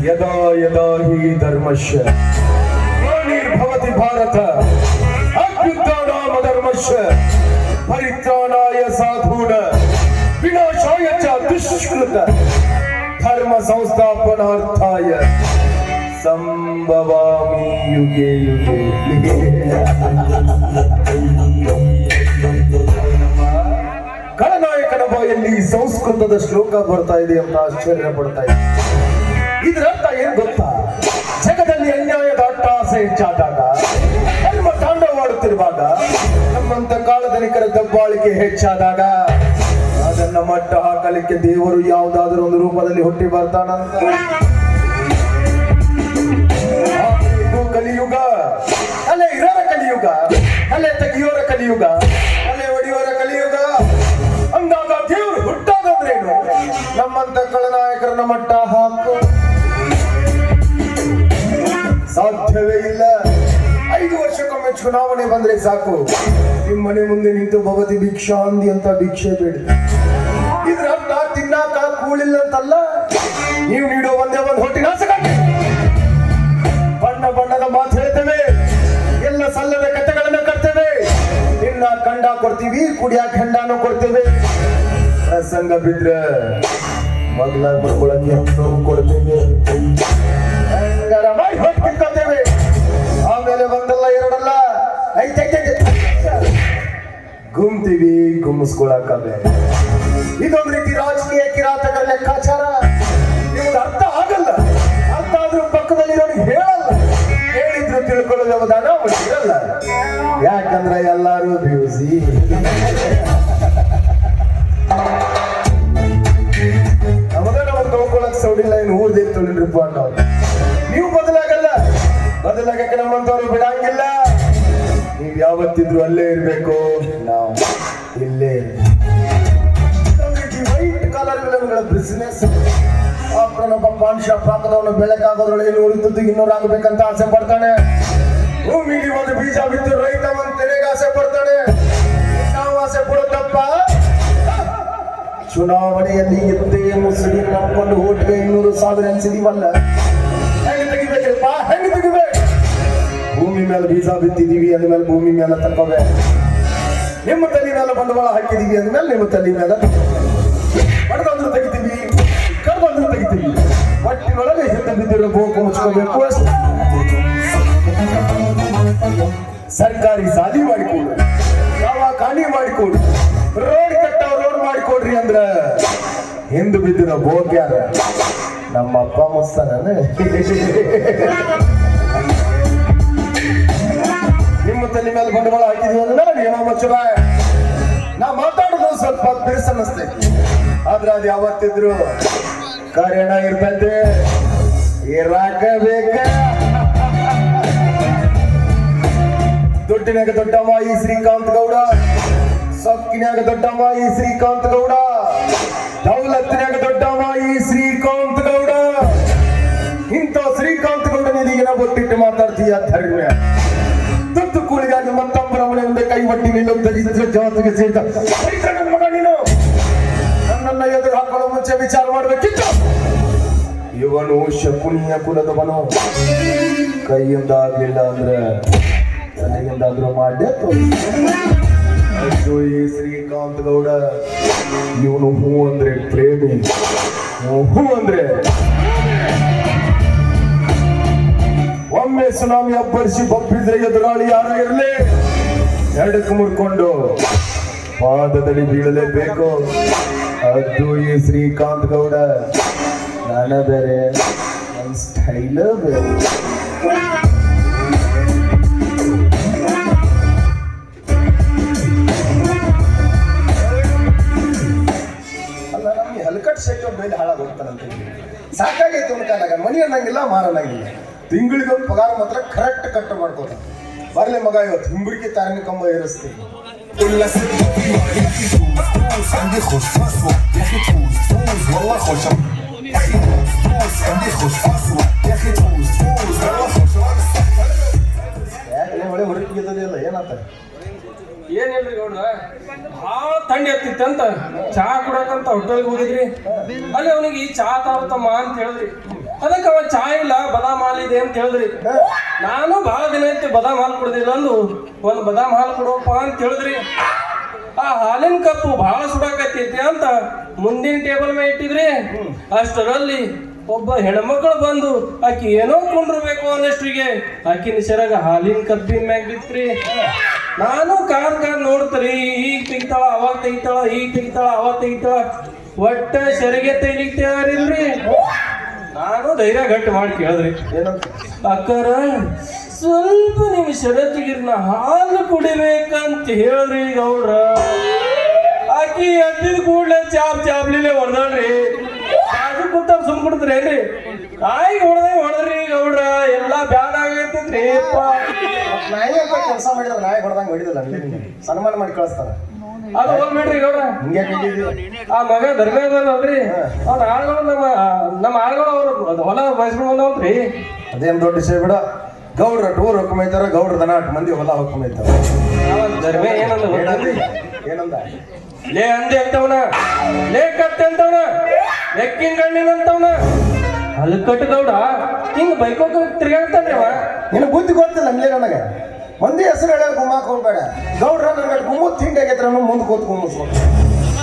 यदा यदा हि धर्मस्य ग्लानिर्भवति भारत अभ्युत्थानमधर्मस्य परित्राणाय साधूनां विनाशाय च दुष्कृत धर्म संस्थापनार्थाय संभवामि युगे युगे ಖಳನಾಯಕನ ಬಾಯಲ್ಲಿ ಸಂಸ್ಕೃತದ ಶ್ಲೋಕ ಬರ್ತಾ ಇದೆ ಅಂತ ಆಶ್ಚರ್ಯ ಪಡ್ತಾ ಇದೆ. ಇದರರ್ಥ ಏನ್ ಗೊತ್ತಾ? ಜಗದಲ್ಲಿ ಅನ್ಯಾಯದ ಅಟ್ಟಹಾಸ ಹೆಚ್ಚಾದಾಗ, ಧರ್ಮ ತಾಂಡವವಾಡುತ್ತಿರುವಾಗ, ನಮ್ಮಂತ ಕಾಳಧನಿಕರ ದಬ್ಬಾಳಿಕೆ ಹೆಚ್ಚಾದಾಗ ಅದನ್ನ ಮಟ್ಟ ಹಾಕಲಿಕ್ಕೆ ದೇವರು ಯಾವುದಾದ್ರೂ ಒಂದು ರೂಪದಲ್ಲಿ ಹುಟ್ಟಿ ಬರ್ತಾನಂತ. ಇದು ಕಲಿಯುಗ, ಅಲ್ಲೇ ಇರೋರ ಕಲಿಯುಗ, ಅಲ್ಲೇ ತೆಗಿಯೋರ ಕಲಿಯುಗ, ಅಲ್ಲೇ ಹೊಡಿಯೋರ ಕಲಿಯುಗ. ಅಂದಾಗ ದೇವರು ಹುಟ್ಟಾದಂದ್ರೇನು? ನಮ್ಮಂತ ಖಳನಾಯಕರನ್ನ ಮಟ್ಟ ಹಾಕು ಸಾಧ್ಯವೇ ಇಲ್ಲ. 5 ವರ್ಷಕ್ಕೊಮ್ಮೆ ಚುನಾವಣೆ ಬಂದ್ರೆ ಸಾಕು, ನಿಮ್ಮ ಮನೆ ಮುಂದೆ ನಿಂತು ಭವತಿ ಭಿಕ್ಷಾಂದಿ ಅಂತ ಭಿಕ್ಷೆ ಬೇಡಿ. ಇದ್ರ ಅರ್ಥ ತಿನ್ನಾಕ ಕೂಳಿಲ್ಲ ಅಂತಲ್ಲ, ನೀವು ನೀಡೋ ಒಂದೇ ಒಂದು ಹೊಟ್ಟಿನ ಬಣ್ಣ ಬಣ್ಣದ ಮಾತು ಹೇಳ್ತೇವೆ, ಎಲ್ಲ ಸಲ್ಲದ ಕಥೆಗಳನ್ನ ಕಟ್ತೇವೆ, ನಿನ್ನ ಕಂಡ ಕೊಡ್ತೀವಿ, ಕುಡಿಯಾಕ ಹೆಂಡಾನು ಕೊಡ್ತೇವೆ. ಪ್ರಸಂಗ ಬಿದ್ರೆ ಮಗ್ಲ ಬರ್ಕೊಳಕ್ಕೆ ಕೊಡ್ತೇವೆ, ಮಾಡಿ ಹೊಟ್ಟಿರ್ತೇವೆ. ಆಮೇಲೆ ಒಂದಲ್ಲ ಎರಡಲ್ಲ ಗುಮ್ತೀವಿ, ಗುಮ್ಮಿಸ್ಕೊಳಕವೆ. ಇದೊಂದು ರೀತಿ ರಾಜಕೀಯ ಕಿರಾತಕರ ಲೆಕ್ಕಾಚಾರ. ನಿಮ್ಗೆ ಅರ್ಥ ಆಗಲ್ಲ, ಅರ್ಥ ಆದ್ರೂ ಪಕ್ಕದಲ್ಲಿರೋರಿಗೆ ಹೇಳಲ್ಲ, ಹೇಳಿದ್ರು ತಿಳ್ಕೊಳ್ಳೋ ವ್ಯವಧಾನ ಇರಲ್ಲ. ಯಾಕಂದ್ರೆ ಎಲ್ಲಾರು ಬ್ಯೂಸಿ. ನಮಗನ ಒಂದು ತಗೊಳಕ್ ಸೌಡಿಲ್ಲ, ಇನ್ನು ಊರ್ದೇ ತೊಳಿದ್ರಪ್ಪ ಅನ್ನೋರು. ನೀವು ಬದಲಾಗಲ್ಲ, ಬದಲಾಗಕ್ಕೆ ನಮ್ಮಂತವ್ರು ಬಿಡಂಗಿಲ್ಲ. ನೀವ್ ಯಾವತ್ತಿದ್ರು ಅಲ್ಲೇ ಇರ್ಬೇಕು, ನಾವು ಇಲ್ಲೇ. ವೈಟ್ ಕಾಲರ್ ವಿಲನ್ಗಳ ಬಿಸಿನೆಸ್. ಅಪ್ಪನೊಬ್ಬ ಪಾನ್ ಶಾಪ್ ಹಾಕದವನು ಬೆಳಕಾಗೋದ್ರೊಳಗೆ 100 ಆಗ್ಬೇಕಂತ ಆಸೆ ಪಡ್ತಾನೆ. ಭೂಮಿಗೆ ಒಂದು ಬೀಜ ಬಿದ್ದು ರೈತ ಒಂದು ತೆನೆಗೆ ಆಸೆ ಪಡ್ತಾನೆ. ನಾವು ಆಸೆ ಪಡೋದಪ್ಪ. ಚುನಾವಣೆಯಲ್ಲಿ ಎದ್ದೇ ಮುಸುಡಿ ನಂಬ್ಕೊಂಡು ಓಟ್ಗೆ 200,000 ಅನ್ಸಿದೀವಲ್ಲ, ಹೆಂಗೆ ತೆಗಿಬೇಕ್ರಪ್ಪ? ಹೆಂಗೆ ತೆಗಿಬೇಕು? ಭೂಮಿ ಮೇಲೆ ಬೀಜ ಬಿತ್ತಿದೀವಿ, ಅಂದ್ಮೇಲೆ ಭೂಮಿ ಮೇಲೆ ತಕ್ಕೋವೆ. ನಿಮ್ಮ ತಲೆ ಮೇಲೆ ಬಂಡವಾಳ ಹಾಕಿದೀವಿ ಅಂದ್ಮೇಲೆ ನಿಮ್ಮ ತಲೆ ಮೇಲೆ ಬಡದಂದ್ರು ತೆಗಿತೀವಿ, ಕರ್ದಂದ್ರು ತೆಗಿತೀವಿ. ಒಟ್ಟಿನೊಳಗೆ ಹಿಂದೆ ಬಿದ್ದಿರೋ ಬೋಕು ಮುಚ್ಕೋಬೇಕು. ಸರ್ಕಾರಿ ಸಾಲಿ ಮಾಡಿಕೊಡು, ಯಾವ ಖಾಲಿ ಮಾಡಿಕೊಡು, ರೋಡ್ ಕಟ್ಟಾವ ರೋಡ್ ಮಾಡಿಕೊಡ್ರಿ ಅಂದ್ರ ಹಿಂದೆ ಬಿದ್ದಿರೋ ಬೋಕ್ ಯಾರ? ನಮ್ಮ ಅಪ್ಪ ಮುಸ್ತಾನ. ನಿಮ್ಮ ತಲೆ ಮೇಲೆ ಬಂಡವಾಳ ಹಾಕಿದೀವಿ ಅಂದ್ರೆ ನಿಮ್ಮ ಮಚ್ಚ. ನಾ ಮಾತಾಡೋದು ಸ್ವಲ್ಪ ಬಿರುಸ ಅನ್ನಿಸ್ತೈತಿ, ಆದ್ರೆ ಅದು ಯಾವತ್ತಿದ್ರು ಕಾರಣ ಇರ್ತೈತೆ, ಇರಾಕ ಬೇಕ. ದುಡ್ಡಿನಾಗ ದೊಡ್ಡಮ್ಮ ಈ ಶ್ರೀಕಾಂತ್ ಗೌಡ, ಸೊಕ್ಕಿನಾಗ ದೊಡ್ಡಮ್ಮ ಈ ಶ್ರೀಕಾಂತ್ ಗೌಡ, ದೌಲತ್ತಿನಾಗ ದೊಡ್ಡಮ್ಮ ಈ ಶ್ರೀಕಾಂತ್ ಗೌಡ. ಇಂಥ ಶ್ರೀಕಾಂತ್ ಗೌಡನಿಗೆ ಒಟ್ಟಿಟ್ಟು ಮಾತಾಡ್ತೀಯ ಧರ್ಮ. ತುತ್ತು ಕೂಳಿಗಾಗಿ ಮತ್ತೊಬ್ಬರ ಮನೆ ಮುಂದೆ ಕೈ ಒಟ್ಟಿ ನಿಲ್ಲುತ್ತ ಜವಾಬ್ದಾರಿಗೆ ಸೇರಿದ ನನ್ನ ಮಗ ನೀನು. ನನ್ನನ್ನ ಎದುರು ಹಾಕೊಳ್ಳೋ ಮುಂಚೆ ವಿಚಾರ ಮಾಡಬೇಕಿತ್ತು. ಇವನು ಶಕುನಿಯ ಕುಲದವನು. ಕೈಯಿಂದ ಆಗ್ಲಿಲ್ಲ ಅಂದ್ರೆ ತಲೆಯಿಂದಾದ್ರೂ ಮಾಡ್ಯ. ಈ ಶ್ರೀಕಾಂತ್ ಗೌಡ ಇವನು ಹೂ ಅಂದ್ರೆ ಪ್ರೇಮಿ, ಹೂ ಅಂದ್ರೆ ಒಮ್ಮೆ ಸುನಾಮಿ ಅಬ್ಬರಿಸಿ ಬಪ್ಪಿದ್ರೆ ಎದುರಾಳಿ ಯಾರ ಇರಲಿ, ಎಡಕ್ಕೆ ಮುರ್ಕೊಂಡು ಪಾದದಲ್ಲಿ ಬೀಳಲೇಬೇಕು. ಅದು ಈ ಶ್ರೀಕಾಂತ್ ಗೌಡ. ನಾನ ಬೇರೆ, ನನ್ನ ಸ್ಟೈಲ ಬೇರೆ. ಅಲ್ಲ, ನಮ್ಗೆ ಹಲ್ಕಟ್ ಶೇಖರ್ ಮೇಲೆ ಹಾಳಾಗಿ ಹೋಗ್ತಾನಂತ. ಸಾಕಾಗೈತೆ ಅನ್ಕೊಂಡಾಗ ಮನಿ ಅನ್ನಂಗಿಲ್ಲ, ಮಾರನ್ನಂಗಿಲ್ಲ. ತಿಂಗಳಿಗೊಂದು ಪಗಾರ ಮಾತ್ರ ಕರೆಕ್ಟ್ ಕಟ್ ಮಾಡ್ಕೋತ. ಬರ್ಲಿ ಮಗ, ಇವತ್ತು ಹಿಂಬುಡಿಕೆ ತಾರಿನ ಕಂಬ ಏರಿಸ್ತೀವಿ. ولا ست في يا اخي فلوس عندي خوش فصوى يا اخي تفوز والله خوش يا اخي فلوس عندي خوش فصوى يا اخي تفوز والله خوش ಯಾಕೆ ಹೊಳೆ ಹೊರಟಿದ್ದಲ್ಲ ಏನಾತ ಏನಿಲ್ರಿ ಗೌಡ್ರ ಭಾಳ ಥಂಡಿ ಆಗ್ತಿತ್ತಂತ ಚಹಾ ಕುಡಕಂತ ಹೋಟೆಲ್ಗೆ ಹೋಗಿದ್ರಿ ಅಲ್ಲಿ ಅವನಿಗೆ ಚಹಾ ತಾವತ್ತಮ್ಮ ಅಂತ ಹೇಳಿದ್ರಿ ಅದಕ್ಕೆ ಅವ ಚಹಾ ಇಲ್ಲ ಬದಾಮ್ ಹಾಲು ಇದೆ ಅಂತ ಹೇಳಿದ್ರಿ ನಾನು ಭಾಳ ದಿನ ಐತಿ ಬದಾಮ್ ಹಾಲು ಕುಡ್ದಿಲ್ಲ ಅಂದು ಒಂದು ಬದಾಮ್ ಹಾಲು ಕೊಡುವಪ್ಪ ಅಂತ ಹೇಳಿದ್ರಿ ಆ ಹಾಲಿನ ಕಪ್ಪು ಭಾಳ ಸುಡಾಕತ್ತೈತಿ ಅಂತ ಮುಂದಿನ ಟೇಬಲ್ ಮೇಲೆ ಇಟ್ಟಿದ್ರಿ ಅಷ್ಟರಲ್ಲಿ ಒಬ್ಬ ಹೆಣ್ಮಕ್ಳು ಬಂದು ಆಕಿ ಏನೋ ಕೊಂಡಿರ್ಬೇಕು ಅನ್ನಷ್ಟಿಗೆ ಆಕಿನ ಸೆರಗ ಹಾಲಿನ ಕಬ್ಬಿನ ಮ್ಯಾಗ ಬಿತ್ರಿ ನಾನು ಕಾರ್ ನೋಡ್ತರಿ ಈಗ ತೆಗಿತಾಳ ಅವಾಗ ತೆಗಿತಾಳ ಈಗ ತೆಗಿತಾಳ ಅವಾಗ ತೆಗಿತಾಳ ಒಟ್ಟ ಸೆರಗೆ ತೆಗಿಲಿಕ್ಕೆ ತಯಾರಿಲ್ರಿ ನಾನು ಧೈರ್ಯ ಗಟ್ಟಿ ಮಾಡಿ ಕೇಳಿದ್ರಿ ಅಕ್ಕರ ಸ್ವಲ್ಪ ನಿಮ್ ಷರತ್ತಿಗಿರ್ನ ಹಾಲು ಕುಡಿಬೇಕಂತ ಹೇಳ್ರಿ ಗೌಡ್ರ ಆಕಿ ಎದ್ದಿದ ಕೂಡಲೇ ಚಾಪ್ಲಿಲೆ ಹೊಡೆದಾಳ್ರಿ ಅದು ಕೂತ ಸುಮ್ ಕೊಡ್ತೀರೇನ್ರಿ ನಾಯಿ ಹೊಡೆದ್ರಿ ಗೌಡ್ರ ಎಲ್ಲಾ ಬ್ಯಾನ್ ಆಗೈತೈತ್ರಿ ನಾಯಿ ಅಂತ ಕೆಲಸ ಮಾಡಿದ್ರೆ ನಾಯಿ ಹೊಡೆದಂಗೆ ಹೊಡಿದಲ್ಲ ಸನ್ಮಾನ ಮಾಡಿ ಕಳಿಸ್ತಾರ ಅದು ಹೋಗ್ಬಿಡ್ರಿ ಗೌಡ್ರ ಹಿಂಗೆ ಆ ಮಗ ಧರ್ಮೇಂದ್ರಲ್ರಿ ಅವ್ನ ಆಳ್ಗಳು ನಮ್ಮ ಆಳ್ಗಳು ಅವ್ರು ಹೊಲ ಬಯಸ್ಕೊಂಡು ಬಂದವ್ರಿ ಅದೇನು ದೊಡ್ಡ ವಿಷಯ ಬಿಡ ಗೌಡ್ರ ಟೂರ್ ಹೊಕ್ಕಮೈತಾರ ಗೌಡ್ರ ದನ 8 ಮಂದಿ ಹೊಲ ಹೊಕ್ಕಮೈತಾರ ಧರ್ಮೇ ಏನಂದ ಏನಂದ ಲೇ ಅಂದೆ ಅಂತವನ ಲೇ ಕತ್ತೆ ಅಂತವನ ಎಕ್ಕಿನ ಗಣ್ಣಿನ ಅಂತವನ ಅಲ್ಲಿ ಕಟ್ಟು ಗೌಡ ಹಿಂಗ ಬೈಕೋಕ ತಿರ್ಗಾಡ್ತಾನ್ರಿ ಅವ ನಿನಗೆ ಬುದ್ಧಿ ಗೊತ್ತಿಲ್ಲ ಅಲ್ಲೇ ನನಗೆ ಮಂದಿ ಹೆಸರು ಹೇಳ ಗುಮ್ಮಾಕ್ ಹೋಗ್ಬೇಡ ಗೌಡ್ರ ನನಗೆ ಗುಮ್ಮು ತಿಂಡಿ ಆಗೈತ್ರ ಮುಂದೆ ಕೂತ್ ಗುಮ್ಮಿಸ್ಬೇಕು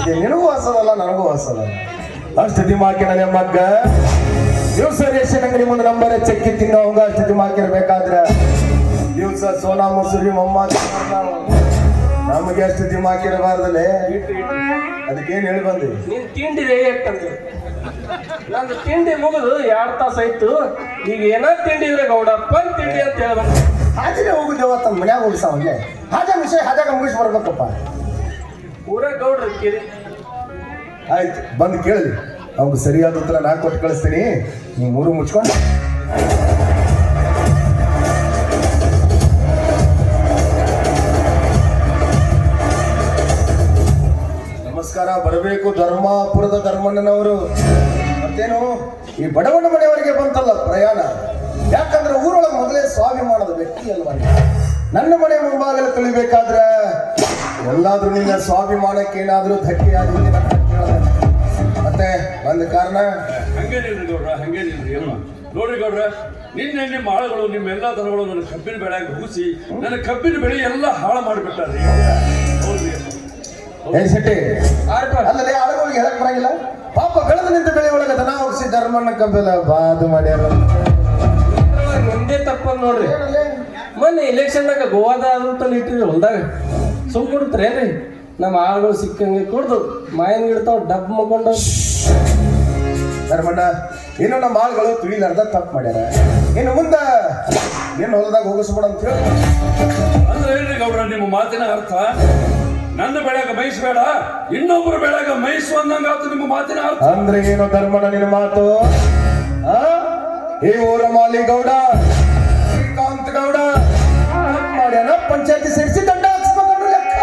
ಇದು ನಿನಗೂ ಹೊಸದಲ್ಲ ನನಗೂ ಹೊಸದಲ್ಲ ಅಷ್ಟು ದಿಮಾಕಿನ ನಿಮ್ಮಕ್ಕ ದಿವಸ ರೇಷನ್ ಅಂಗಡಿ ಮುಂದೆ ನಂಬರ್ ಚಕ್ಕಿ ತಿನ್ನೋ ಅವಂಗ ಅಷ್ಟು ದಿಮಾಕಿರ್ಬೇಕಾದ್ರೆ ದಿವಸ ಸೋನಾ ಮಸೂರಿ ಮೊಮ್ಮ ನಮಗೆ ಅಷ್ಟು ದಿಮಾಕಿರಬಾರ್ದಲ್ಲೇ ಅದಕ್ಕೇನು ಹೇಳಿ ಬಂದಿ ನೀನ್ ತಿಂಡಿದೆ ಯಾಕಂದ್ರೆ ನಂದು ತಿಂಡಿ ಮುಗಿದು 2 ತಾಸು ಆಯ್ತು ಈಗ ಏನ ತಿಂಡಿ ಇದ್ರೆ ಗೌಡಪ್ಪ ತಿಂಡಿ ಅಂತ ಹೇಳ್ಬೇಕು ಹಾಜರೇ ಹೋಗುದೇವ ತಮ್ಮ ಮನ್ಯಾಗ ಉಳಿಸಾವಲ್ಲೇ ಹಾಜ ವಿಷಯ ಹಾಜಾಗ ಮುಗಿಸಿ ಬರ್ಬೇಕಪ್ಪ ಊರ ಗೌಡ್ರ ಕೇಳಿ ಆಯ್ತು ಬಂದು ಕೇಳಿದ್ವಿ ಅವ್ನು ಸರಿಯಾದ ಉತ್ತರ ನಾ ಕೊಟ್ಟು ಕಳಿಸ್ತೀನಿ ನೀವು 3 ಮುಚ್ಕೊಂಡು ನಮಸ್ಕಾರ ಬರಬೇಕು ಧರ್ಮಾಪುರದ ಧರ್ಮಣ್ಣನವರು ಮತ್ತೇನು ಈ ಬಡವಣ್ಣ ಮನೆಯವರಿಗೆ ಬಂತಲ್ಲ ಪ್ರಯಾಣ ಯಾಕಂದ್ರೆ ಊರೊಳಗೆ ಮೊದಲೇ ಸ್ವಾಭಿಮಾನದ ವ್ಯಕ್ತಿ ಅಲ್ವಾ ನನ್ನ ಮನೆ ಮುಂಭಾಗಲು ತುಳಿಬೇಕಾದ್ರೆ ಎಲ್ಲಾದ್ರೂ ನಿನ್ನ ಸ್ವಾಭಿಮಾನಕ್ಕೆ ಏನಾದ್ರೂ ಧಕ್ಕೆ ಆದ್ರೆ ಮತ್ತೆ ಒಂದು ಕಾರಣ ಹಂಗೇನಿಲ್ರಿ ಗೌಡ್ರ ಹಂಗೇನಿಲ್ರಿ ಅಮ್ಮ ನೋಡಿ ಗೌಡ್ರ ನಿನ್ನೆ ನಿಮ್ಮ ಆಳುಗಳು ನಿಮ್ಮೆಲ್ಲ ದನಗಳು ನನ್ನ ಕಬ್ಬಿನ ಬೆಳೆಯಾಗಿ ಹುಗಿಸಿ ನನ್ನ ಕಬ್ಬಿನ ಬೆಳೆ ಎಲ್ಲ ಹಾಳು ಮಾಡಿಬಿಟ್ಟಾರ್ರಿ ಹೌದ್ರಿ ಏನ್ ಶೆಟ್ಟಿ ಅಲ್ಲದೆ ಆಳುಗಳಿಗೆ ಹೇಳಕ್ ಬರಂಗಿಲ್ಲ ಪಾಪ ಬೆಳೆದ ನಿಂತ ಬೆಳೆ ಒಳಗೆ ದನ ಹೋಗಿಸಿ ಧರ್ಮಣ್ಣ ಕಬ್ಬಿಲ್ಲ ಬಾದು ಮಾಡ್ಯಾರ ನಿಮ್ದೇ ತಪ್ಪಂದ್ ನೋಡ್ರಿ ಮೊನ್ನೆ ಇಲೆಕ್ಷನ್ದಾಗ ಗೋವಾದ ಅಂತ ಇಟ್ಟಿರಿ ಹೊಲ್ದಾಗ ಸುಮ್ ಕೊಡ್ತಾರೇನ್ರಿ ನಮ್ಮ ಆಳುಗಳು ಸಿಕ್ಕಂಗೆ ಕುಡ್ದು ಮಾಯನ್ ಗಿಡ್ತಾವ್ ಡಬ್ ಮಕ್ಕೊಂಡು ಧರ್ಮಣ್ಣ ಇನ್ನು ನಮ್ಮ ಆಳುಗಳು ತುಳಿಲಾರ್ದ ತಪ್ಪು ಮಾಡ್ಯಾರ ಇನ್ನು ಮುಂದ ಏನು ಹೊಲದಾಗ ಹೋಗಿಸ್ಬೇಡ ಅಂತ ಹೇಳಿ ಅಂದ್ರೆ ಹೇಳ್ರಿ ಗೌಡ್ರ ನಿಮ್ಮ ಮಾತಿನ ಅರ್ಥ ನನ್ನ ಬೆಳೆಯಾಗ ಮೈಸ್ಬೇಡ ಇನ್ನೊಬ್ಬರ ಬೆಳೆಯಾಗ ಮೈಸು ಅಂದಂಗಾತು ನಿಮ್ಮ ಮಾತಿನ ಅರ್ಥ ಅಂದ್ರೆ ಏನು ಧರ್ಮಣ್ಣ ನಿನ್ನ ಮಾತು ಈ ಊರ ಮಾಲಿ ಗೌಡ ಶ್ರೀಕಾಂತ್ ಗೌಡ ಮಾಡ್ಯಾನ ಪಂಚಾಯತಿ ಸೇರಿಸಿ ದಂಡ ಹಾಕ್ಸ್ಬೇಕು ಲೆಕ್ಕ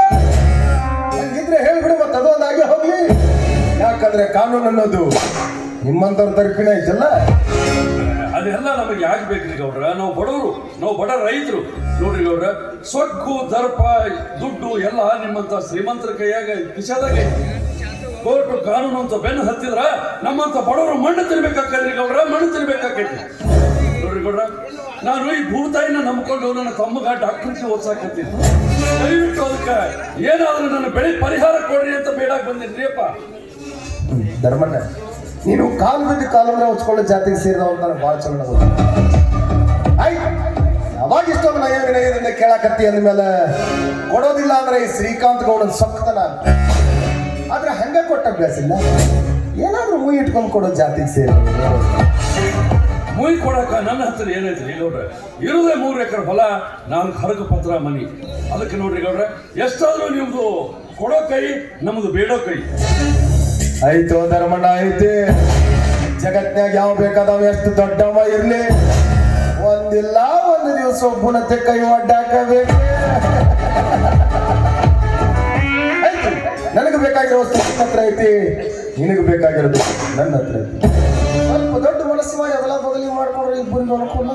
ಹಂಗಿದ್ರೆ ಹೇಳ್ಬಿಡು ಮತ್ತೆ ಅದೊಂದಾಗಿ ಹೋಗ್ಲಿ ಯಾಕಂದ್ರೆ ಕಾನೂನು ಅನ್ನೋದು ನಿಮ್ಮಂತವ್ರ ತರ್ಪಿನ ಐತಲ್ಲ ಅದೆಲ್ಲ ನಮಗೆ ಯಾಕೆ ಬೇಕ್ರಿ ಗೌಡ್ರ ನಾವು ಬಡವರು ನಾವು ಬಡ ರೈತರು ನೋಡ್ರಿ ಗೌಡ್ರ ಸೊಕ್ಕು ದರ್ಪ ದುಡ್ಡು ಎಲ್ಲ ನಿಮ್ಮಂತ ಶ್ರೀಮಂತರ ಕೈಯಾಗ ಕಿಶಾದಾಗ ಕೋರ್ಟು ಕಾನೂನು ಅಂತ ಬೆನ್ನು ಹತ್ತಿದ್ರ ನಮ್ಮಂತ ಬಡವರು ಮಣ್ಣು ತಿನ್ಬೇಕಾಕೈತ್ರಿ ಗೌಡ್ರ ಮಣ್ಣು ತಿನ್ಬೇಕಾಕೈತಿ ನೋಡ್ರಿ ಗೌಡ್ರ ನಾನು ಈ ಭೂತಾಯಿನ ನಂಬ್ಕೊಂಡು ನನ್ನ ತಮ್ಮಗ ಡಾಕ್ಟರ್ಗೆ ಓದ್ಸಾಕತ್ತೀನಿ ದಯವಿಟ್ಟು ಅದಕ್ಕೆ ಏನಾದ್ರೂ ನನ್ನ ಬೆಳೆ ಪರಿಹಾರ ಕೊಡ್ರಿ ಅಂತ ಬೇಡಾಕ್ ಬಂದಿದ್ರಿ ಅಪ್ಪ ಧರ್ಮಣ್ಣ ನೀನು ಕಾಲು ಬಿದ್ದು ಕಾಲಂದ್ರೆ ಹೊಚ್ಕೊಳ್ಳೋ ಜಾತಿಗೆ ಸೇರಿದವ ಅಂತ ನನಗೆ ಭಾಳ ಚಲೋ ಆಯ್ತು ಅವಾಗ ಇಷ್ಟೊಂದು ನಯ ವಿನಯದಿಂದ ಕೇಳಾಕತ್ತಿ ಅಂದ್ಮೇಲೆ ಕೊಡೋದಿಲ್ಲ ಅಂದ್ರೆ ಈ ಶ್ರೀಕಾಂತ್ ಗೌಡನ ಸೊಕ್ತನ ಆದ್ರೆ ಹಂಗೆ ಕೊಟ್ಟ ಅಭ್ಯಾಸ ಇಲ್ಲ ಏನಾದ್ರೂ ಮುಯಿ ಇಟ್ಕೊಂಡು ಕೊಡೋ ಜಾತಿಗೆ ಸೇರಿ ಮುಯಿ ಕೊಡಕ ನನ್ನ ಹತ್ರ ಏನೈತ್ರಿ ಗೌಡ್ರ ಇರುದೇ 3 ಎಕರೆ ಹೊಲ 4 ಹರಕು ಪತ್ರ ಮನಿ ಅದಕ್ಕೆ ನೋಡ್ರಿ ಗೌಡ್ರ ಎಷ್ಟಾದ್ರೂ ನಿಮ್ದು ಕೊಡೋ ಕೈ ನಮ್ದು ಬೇಡೋ ಕೈ ಆಯ್ತು ಧರ್ಮಣ್ಣ ಐತಿ ಜಗತ್ನ್ಯಾಗ ಯಾವ ಬೇಕಾದವ ಎಷ್ಟು ದೊಡ್ಡವ ಇರ್ಲಿ ಒಂದಿಲ್ಲ ಒಂದು ದಿವಸ ಒಬ್ಬನತ್ತೆ ಕೈ ಒಡ್ಡಾಕಬೇಕು ಶಕ್ತಿ ನಿನಗೆ ಬೇಕಾಗಿರೋದು ನನ್ನ ಹತ್ರ ಐತಿ. ಸ್ವಲ್ಪ ದೊಡ್ಡ ಮನಸ್ಸು ಮಾಡಿ ಅದೆಲ್ಲ ಬದಲಿ ಮಾಡ್ಕೊಂಡ್ರೆ ಇಬ್ಬರಿಗೂ ಅನುಕೂಲ.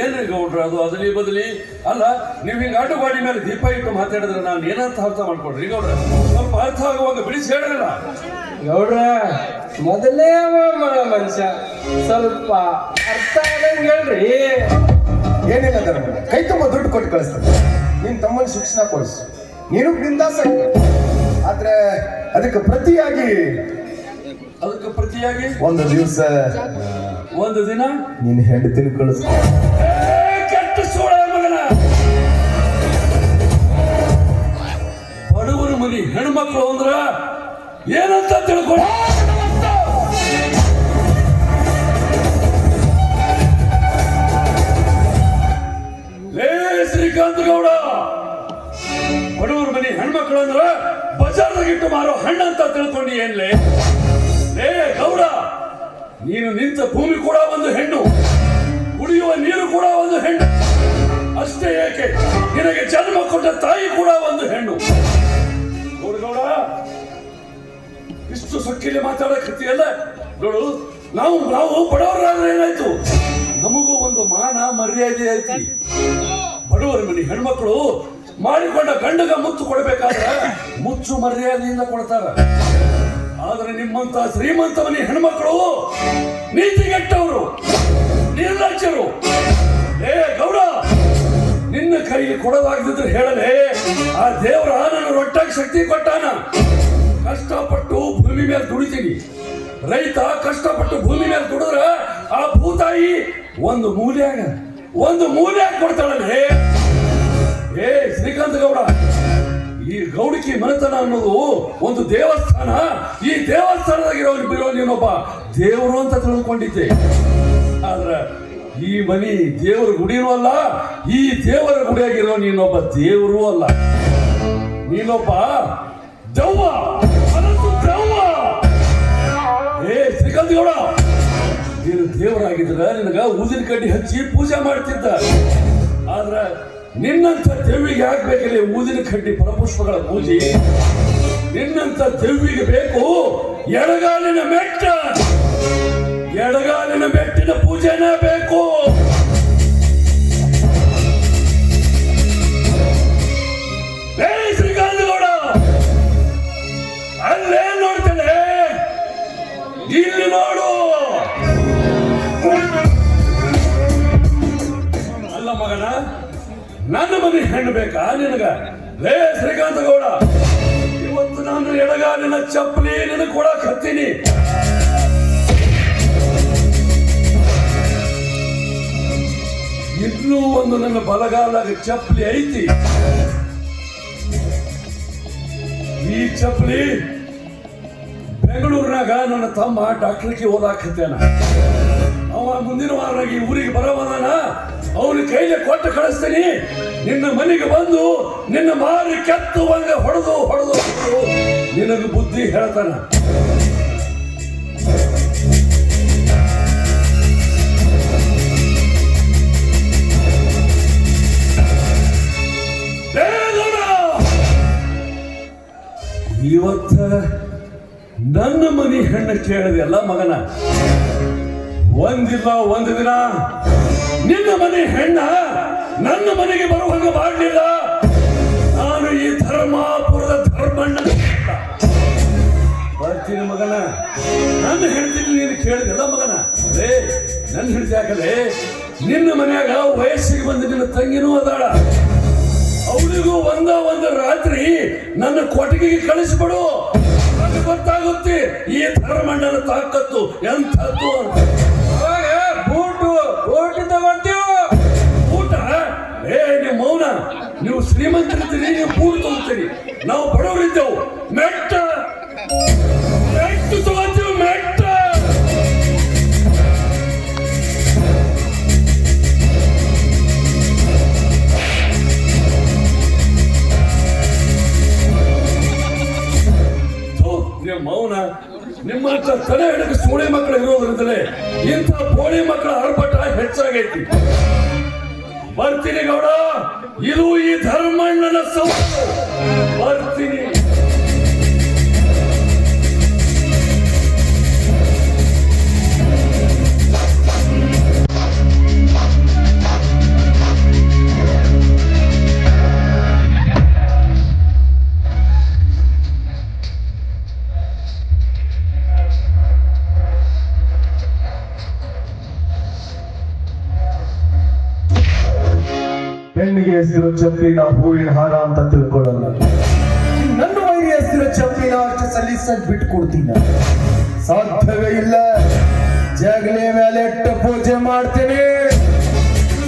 ಏನ್ರಿ ಗೌಡ್ರ ಅದು ಅದಲಿ ಬದಲಿ ಅಲ್ಲ. ನೀವು ಹಿಂಗೆ ಆಟೋಗಾಡಿ ಮೇಲೆ ದೀಪ ಇಟ್ಟು ಮಾತಾಡಿದ್ರೆ ನಾನು ಏನಂತ ಅರ್ಥ ಮಾಡ್ಕೊಡ್ರಿ ಗೌಡ್ರ? ಸ್ವಲ್ಪ ಅರ್ಥ ಆಗುವಾಗ ಬಿಡಿಸಿ ಹೇಳಿರಲ್ಲ ಗೌಡ್ರ. ಮೊದಲೇ ಮನುಷ್ಯ ಸ್ವಲ್ಪ ಅರ್ಥ ಆದಂಗೆ ಹೇಳ್ರಿ. ಏನಿಲ್ಲ ಧರ್ಮ, ಕೈ ತುಂಬ ದುಡ್ಡು ಕೊಟ್ಟು ಕಳಿಸ್ತಾರೆ. ನಿನ್ ತಮ್ಮನ ಶಿಕ್ಷಣ ಕೊಡಿಸು, ನೀನು ಬಿಂದಾಸ. ಆದ್ರೆ ಅದಕ್ಕೆ ಪ್ರತಿಯಾಗಿ ಒಂದು ದಿವಸ ಒಂದು ದಿನ ನೀನು ಹೆಂಡತಿನ ಕಳಿಸ್. ಕೆಟ್ಟ ಸೋಳ ಮಗನ. ಬಡವರ ಮನೆ ಹೆಣ್ಮಕ್ಳು ಅಂದ್ರ ಏನಂತ ತಿಳ್ಕೊಂಡು ಶ್ರೀಕಾಂತ್ ಗೌಡ, ಬಡವರ ಮನೆ ಹೆಣ್ಮಕ್ಳು ಅಂದ್ರ ಬಜಾರ್ದಾಗಿಟ್ಟು ಮಾರೋ ಹಣ್ಣಂತ ತಿಳ್ಕೊಂಡು ಏನ್ಲೇ? ಲೇ ಗೌಡ, ನೀನು ನಿಂತ ಭೂಮಿ ಕೂಡ ಒಂದು ಹೆಣ್ಣು, ಕುಡಿಯುವ ನೀರು ಕೂಡ ಒಂದು ಹೆಣ್ಣು. ಅಷ್ಟೇ ಏಕೆ, ನಿನಗೆ ಜನ್ಮ ಕೊಟ್ಟ ತಾಯಿ ಕೂಡ ಒಂದು ಹೆಣ್ಣು. ಗೌಡ, ಇಷ್ಟು ಸೊಕ್ಕಿಲಿ ಮಾತಾಡಕತ್ತೀಯಲ್ಲ ನೋಡು. ನಾವು ಬಡವರಾದ್ರೆ ಏನಾಯ್ತು, ನಮಗೂ ಒಂದು ಮಾನ ಮರ್ಯಾದೆ ಐತಿ. ಬಡವರ ಮನೆ ಹೆಣ್ಮಕ್ಳು ಮಾಡಿಕೊಂಡ ಗಂಡಗ ಮುತ್ತು ಕೊಡ್ಬೇಕಾದ್ರೆ ಮುಚ್ಚು ಮರ್ಯಾದೆಯಿಂದ ಕೊಡ್ತಾರ. ಆದ್ರೆ ನಿಮ್ಮಂತ ಶ್ರೀಮಂತ ಮನೆ ಹೆಣ್ಮಕ್ಳು ನೀತಿಗೆಟ್ಟವರು, ನಿರ್ಲಕ್ಷ್ಯರು. ಏ ಗೌಡ, ನಿನ್ನ ಕೈಗೆ ಕೊಡೋದಾಗದಿದ್ರೆ ಹೇಳಲೇ, ಆ ದೇವರ ನನ್ನ ರೊಟ್ಟಾಗಿ ಶಕ್ತಿ ಕೊಟ್ಟಾನ. ಕಷ್ಟಪಟ್ಟು ಭೂಮಿ ಮೇಲೆ ದುಡಿತೀನಿ. ರೈತ ಕಷ್ಟಪಟ್ಟು ಭೂಮಿ ಮೇಲೆ ದುಡಿದ್ರ ಆ ಭೂತಾಯಿ ಒಂದು ಮೂಲ್ಯ ಕೊಡ್ತಾಳಲ್ಲೇ. ಏ ಶ್ರೀಕಾಂತ್ ಗೌಡ, ಈ ಗೌಡಿಕಿ ಮನೆತನ ಅನ್ನೋದು ಒಂದು ದೇವಸ್ಥಾನ. ಈ ದೇವಸ್ಥಾನದಾಗಿರೋ ನೀನೊಬ್ಬ ದೇವರು ಅಂತ ತಿಳ್ಕೊಂಡಿದ್ದೆ. ಆದ್ರ ಈ ಮನಿ ದೇವರ ಗುಡಿನೂ ಅಲ್ಲ, ಈ ದೇವರ ಗುಡಿಯಾಗಿರೋ ನೀನೊಬ್ಬ ದೇವರು ಅಲ್ಲ, ನೀನೊಬ್ಬ ದೆವ್ವ. ಏ ಶ್ರೀಕಾಂತ್ ಗೌಡ, ನೀನು ದೇವರಾಗಿದ್ರ ನಿನಗ ಊದಿನ ಕಡ್ಡಿ ಹಚ್ಚಿ ಪೂಜೆ ಮಾಡ್ತಿದ್ದ. ಆದ್ರ ನಿನ್ನಂತ ದೆವ್ವಿಗೆ ಆಗ್ಬೇಕಲ್ಲಿ ಊದಿನ ಕಡ್ಡಿ ಫಲಪುಷ್ಪಗಳ ಪೂಜೆ. ನಿನ್ನಂತ ದೆವ್ವಿಗೆ ಬೇಕು ಎಡಗಾಲಿನ ಮೆಟ್ಟಿನ ಪೂಜೆನೇ ಬೇಕು. ಏ ಶ್ರೀಕಾಂತ್ ಗೌಡ, ಅಲ್ಲೇ ನೋಡ್ತೇನೆ, ಇಲ್ಲಿ ನೋಡು. ಅಲ್ಲ ಮಗನ, ನನ್ನ ಮನೆ ಹೆಣ್ಣು ಬೇಕಾ ನಿನಗ? ಲೇ ಶ್ರೀಕಾಂತ ಗೌಡ, ಇವತ್ತು ನಾನು ಎಡಗಾಲಿನ ಚಪ್ಪಲಿ ನಿನಗೆ ಕೊಡಕ್ ಹತ್ತೀನಿ. ಇನ್ನೂ ಒಂದು ನನ್ನ ಬಲಗಾಲಾಗ ಚಪ್ಪಲಿ ಐತಿ. ಈ ಚಪ್ಪಲಿ ಬೆಂಗಳೂರಿನಾಗ ನನ್ನ ತಮ್ಮ ಡಾಕ್ಟರ್ಗೆ ಓದಾಕತ್ತೇನ. ಅವ ಮುಂದಿನ ವಾರನಾಗ ಈ ಊರಿಗೆ ಬರವನ, ಅವನ ಕೈಲಿ ಕೊಟ್ಟು ಕಳಿಸ್ತೀನಿ. ನಿನ್ನ ಮನೆಗೆ ಬಂದು ನಿನ್ನ ಮಾರಿ ಕೆತ್ತುವಂಗ ಹೊಡೆದು ನಿನಗೆ ಬುದ್ಧಿ ಹೇಳ್ತಾನ. ಇವತ್ತ ನನ್ನ ಮನೆ ಹೆಣ್ಣು ಕೇಳಿದೆಲ್ಲ ಮಗನ, ಒಂದಿಲ್ಲ ಒಂದು ದಿನ ನಿನ್ನ ಮನೆ ಹೆಣ್ಣ ನನ್ನ ಮನೆಗೆ ಬರುವಾಗ ಮಾಡಲಿಲ್ಲ. ನಾನು ಈ ಧರ್ಮಾಪುರದ ಧರ್ಮಣ್ಣ ಬರ್ತೀನಿ ಮಗನ. ನನ್ನ ಹೆಂಡತಿಗೆ ನೀನು ಕೇಳಿದೆಲ್ಲ ಮಗನ. ಅದೇ ನನ್ನ ಹೆಂಡತಿ ಯಾಕಲೇ, ನಿನ್ನ ಮನ್ಯಾಗ ವಯಸ್ಸಿಗೆ ಬಂದು ನಿನ್ನ ತಂಗಿನೂ ಅದಾಳ. ಅವಳಿಗೂ ಒಂದು ರಾತ್ರಿ ನನ್ನ ಕೊಟ್ಟಿಗೆಗೆ ಕಳಿಸ್ಬಿಡು. ನನಗೆ ಗೊತ್ತಾಗುತ್ತೆ ಈ ಧರ್ಮಣ್ಣನ ತಾಕತ್ತು ಎಂಥದ್ದು ಅಂತ. ಊಟ ತಗೊಳ್ತೀವ. ಊಟ? ಏ ನೀವು ಮೌನ, ನೀವು ಶ್ರೀಮಂತರಿದ್ದೀರಿ, ನೀವು ಬೂಟ್ ತಗೋತೀರಿ. ನಾವು ಬಡವರಿದ್ದೆವು, ಮೆಟ್ಟ ತಗೋತೀವಿ, ಮೆಟ್ಟ. ಮೌನ. ನಿಮ್ಮ ತಲೆ ಹಿಡಕ್ಕೆ ಸೂಳೆ ಮಕ್ಕಳು ಇರೋದ್ರಿಂದಲೇ ಇಂಥ ಬೋಳಿ ಮಕ್ಕಳ ಆರ್ಭಟ ಹೆಚ್ಚಾಗೈತಿ. ಬರ್ತೀನಿ ಗೌಡ, ಇದು ಈ ಧರ್ಮಣ್ಣನ ಬರ್ತೀನಿ. ನಿನಗೆ ಹೆಸರು ಚಪ್ಪಿನ ಹೂವಿನ ಹಾರ ಅಂತ ತಿಳ್ಕೊಳ್ಳಲ್ಲ. ನನ್ನ ವೈರಿ ಹೆಸರು ಚಪ್ಪಿನ ಅಷ್ಟು ಸಲೀಸಾಗಿ ಬಿಟ್ಟು ಕೊಡ್ತೀನಿ. ಸಾಧ್ಯವೇ ಇಲ್ಲ. ಜಗಲಿ ಮೇಲೆ ಇಟ್ಟು ಪೂಜೆ ಮಾಡ್ತೀನಿ.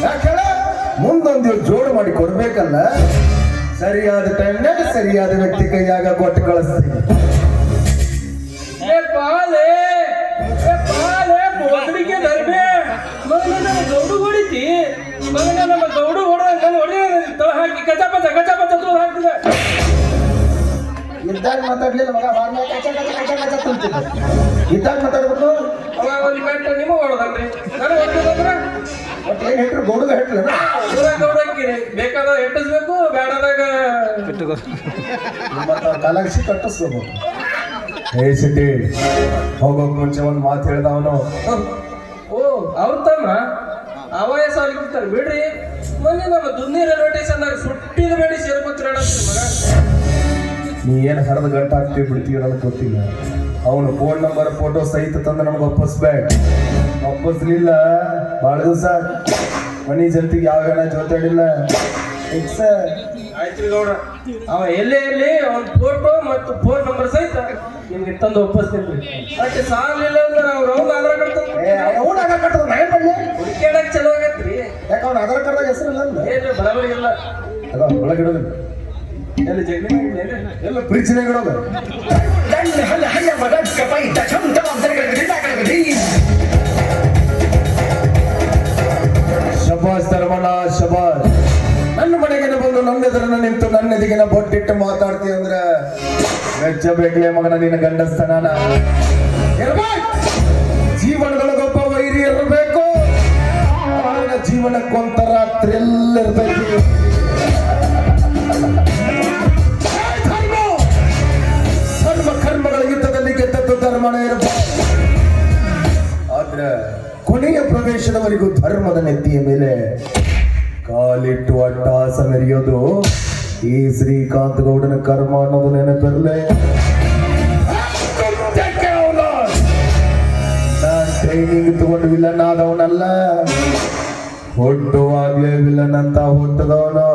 ಯಾಕಂದ್ರೆ ಮುಂದೊಂದು ಜೋಡು ಮಾಡಿ ಕೊಡ್ಬೇಕಲ್ಲ. ಸರಿಯಾದ ಟೈಮ್ನಾಗ ಸರಿಯಾದ ವ್ಯಕ್ತಿ ಕೈಯಾಗ ಕೊಟ್ಟು ಕಳಿಸ್ತೀನಿ. ಗೌಡು ಹೊಡಿತಿ ಮಗನ ನಮ್ಮ ಗೌಡು ಹೊಡ ನಾನು ಹೊಡಿ ತಳ ಹಾಕಿ ಕಚಾಪಚ ತೂರು ಹಾಕ್ತಿದ್ದೆ. ಇದ್ದಾಗ ಮಾತಾಡ್ಲಿಲ್ಲ ಮಗ, ಇದ್ದಾಗ ಮಾತಾಡ್ಬಿಟ್ಟು ಅವಾಗ ಒಂದು ಮೆಟ್ಟು ನಿಮ್ಮ ಹೊಡದಲ್ರಿ ನನಗೆ ಹೊಡ್ತಿದ್ರೆ ಒಟ್ಟು ಏನ್ ಹೆಟ್ರು ಗೌಡಗ ಹೆಟ್ಲ ಗೌಡ ಹಾಕಿರಿ. ಬೇಕಾದಾಗ ಹೆಟ್ಟಿಸ್ಬೇಕು, ಬೇಡದಾಗ ಕಾಲಾಗಿಸಿ ಕಟ್ಟಿಸ್ಬೇಕು. ಹೇ ಸಿಟಿ ಹೋಗೋಕ್ ಮುಂಚೆ ಒಂದು ಮಾತು ಹೇಳ್ದ ಅವನು. ಓ ಅವ್ರ ತಮ್ಮ ಆವಾಯ ಸಾಲಿಗಿರ್ತಾರೆ ಬಿಡ್ರಿ. ಮೊನ್ನೆ ನಮ್ಮ ದುನ್ನಿ ರೈಲ್ವೆ ಸ್ಟೇಷನ್ದಾಗ ಸುಟ್ಟಿದ ಬೇಡಿ ಸೇರ್ಕೊತಿರ ಮಗ. ನೀ ಏನು ಹರಿದ ಗಂಟೆ ಹಾಕ್ತೀವಿ ಬಿಡ್ತೀವಿ ನನಗೆ ಗೊತ್ತಿಲ್ಲ. ಅವನು ಫೋನ್ ನಂಬರ್ ಫೋಟೋ ಸಹಿತ ತಂದು ನಮ್ಗೆ ಒಪ್ಪಿಸ್ಬೇಡ. ಒಪ್ಪಿಸ್ಲಿಲ್ಲ ಭಾಳ ದಿವಸ ಮನಿ ಜನತೆಗೆ ಯಾವ ಜನ ಜೊತೆಡಿಲ್ಲ. ಆಯ್ತು ಗೌಡ, ಅವ ಎಲ್ಲೇ ಇರ್ಲಿ ಅವ್ನ ಫೋಟೋ ಮತ್ತು ಫೋನ್ ನಂಬರ್ ಸಹಿತ ನಿಮ್ಗೆ ತಂದು ಒಪ್ಪಿಸ್ತೀನಿ. ಅಷ್ಟೇ ಸಾಲಿಲ್ಲ ಅಂದ್ರೆ ನಾವು ರೌಂಡ್ ಆಧಾರ್ ಕಾರ್ಡ್ ಹುಡುಕ್ಯಾಡಕ್ ಚಲೋ ಆಗೈತ್ರಿ. ಯಾಕೆ ಅವ್ನು ಆಧಾರ್ ಕಾರ್ಡ್ದಾಗ ಹೆಸರಿಲ್ಲ ಏನ್ರಿ ಬರಬರಿ ಇಲ್ಲ. ಒಳಗಿಡೋದಿಲ್ಲ ಎಲ್ಲಿ ಜಗ್ಲಿ ಎಲ್ಲ ಪ್ರೀತಿನೇ ಇಡೋದು. ಶಬಾಸ್ ಧರ್ಮನ ಶಬಾಸ್. ನನ್ನ ಮನೆಗೆ ಬಂದು ನನ್ನ ಎದುರನ್ನ ನಿಂತು ನನ್ನ ಎದಿಗಿನ ಬೊಟ್ಟಿಟ್ಟು ಮಾತಾಡ್ತೀಯ ಅಂದ್ರೆ ಮೆಚ್ಚಬೇಕಲೇ ಮಗನ ನಿನ್ನ ಗಂಡಸ್ತನ ಇರ್ಬೇಕು. ಜೀವನದೊಳಗೊಬ್ಬ ವೈರಿ ಇರಬೇಕು. ಅವನ ಜೀವನಕ್ಕೊಂತ ರಾತ್ರಿ ಎಲ್ಲ ಇರ್ಬೇಕು. ಸರ್ವ ಕರ್ಮಗಳ ಯುದ್ಧದಲ್ಲಿ ಗೆದ್ದದ್ದು ಧರ್ಮನೇ ಇರಬೇಕು. ಆದ್ರೆ ಕೊನೆಯ ಪ್ರವೇಶದವರೆಗೂ ಧರ್ಮದ ನೆತ್ತಿಯ ಮೇಲೆ ಕಾಲಿಟ್ಟು ಅಟ್ಟಹಾಸ ಮೆರೆಯೋದು ಈ ಶ್ರೀಕಾಂತ್ ಗೌಡನ ಕರ್ಮ ಅನ್ನೋದು ನೆನಪಿರಲೇ. ನಾನ್ ಟ್ರೈನಿಂಗ್ ತಗೊಂಡು ವಿಲನ್ ಆದವನಲ್ಲ, ಹುಟ್ಟುವಾಗ್ಲೇ ವಿಲನ್ ಅಂತ ಹುಟ್ಟದವನು.